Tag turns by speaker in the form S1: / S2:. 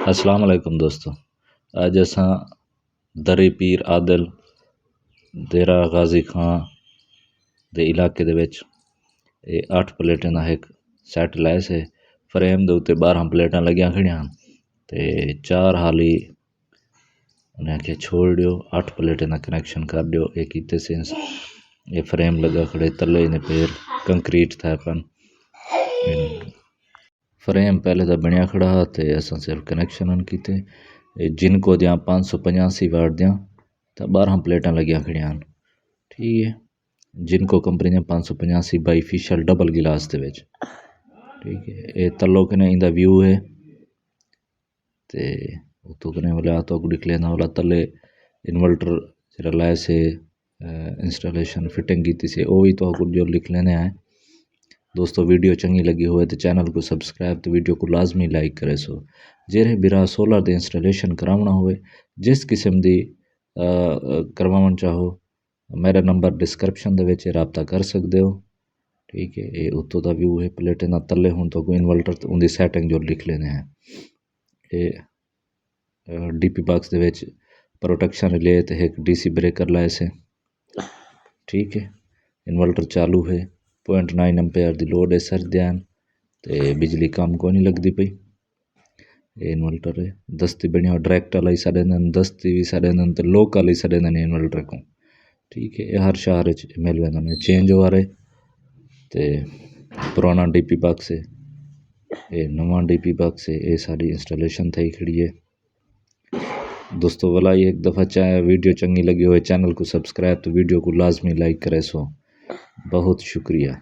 S1: अस्सलाम वालेकुम दोस्तों। अज असां दरी पीर आदिल देरा गाजी खां दे इलाके दे विच 8 प्लेटें दा एक सैट लाए से। फ्रेम दे उत्ते 12 प्लेटां लगियां खड़ियां ते 4 हाली उन्हें आखे छोड़ दियो, 8 प्लेटें दा कनैक्शन कर दियो। ये कीते से ये फ्रेम लगा खड़े तले ने पेर कंक्रीट था पन फ्रेम पहले तो बनया खड़ा तो असां सिर्फ कनैक्शन कीते। जिनको दियाँ 585 वाट दियाँ तो 12 प्लेटां लगियां खड़ियां। ठीक है, जिनको कंपनी दियाँ 585 बाईफिशियल डबल गिलास दे विच। ठीक है, ये तलो कने इंदा व्यू है ते उतो कने वाला तो दिख लेना वाला तले इन्वर्टर जरा लाए से इंस्टॉलेशन फिटिंग की से वो भी तो जो लिख लेने हैं। दोस्तों वीडियो चंगी लगी हो तो चैनल को सब्सक्राइब तो वीडियो को लाजमी लाइक करे सो। जेरे बिरा सोलर दे इंस्टॉलेशन करावना होए जिस किस्म दी करवावन चाहो मेरा नंबर डिस्क्रिप्शन दे विच राबता कर सकते हो। ठीक है, ये उत्तों का व्यू है प्लेटें ना तले हूँ तो कोई इन्वर्टर तो उनकी सैटिंग जो लिख लेने हैं। ये डीपी बॉक्स दे विच प्रोटेक्शन रिले तो एक डीसी ब्रेकर लाए से। ठीक है, इन्वर्टर चालू है 0.9 एम्पेयर दी लोड है सर ध्यान ते बिजली कम को नहीं लगती पई। ये इन्वर्टर है दस्ती बनिया डायरेक्ट वाला ही साढ़े दस्ती भी साढ़े तो लोकल ही साढ़े इन्वर्टर को। ठीक है, ये हर शहर मिल वेंदा चेंज हो रहे ते पुराना डीपी बॉक्स है ये नवा डीपी बॉक्स है। ये सारी इंस्टॉलेशन थी खड़ी है। दोस्तों वाला ये एक दफ़ा चाहे वीडियो चंगी लगी हो चैनल को सब्सक्राइब तो वीडियो को लाजमी लाइक करे सो। बहुत शुक्रिया।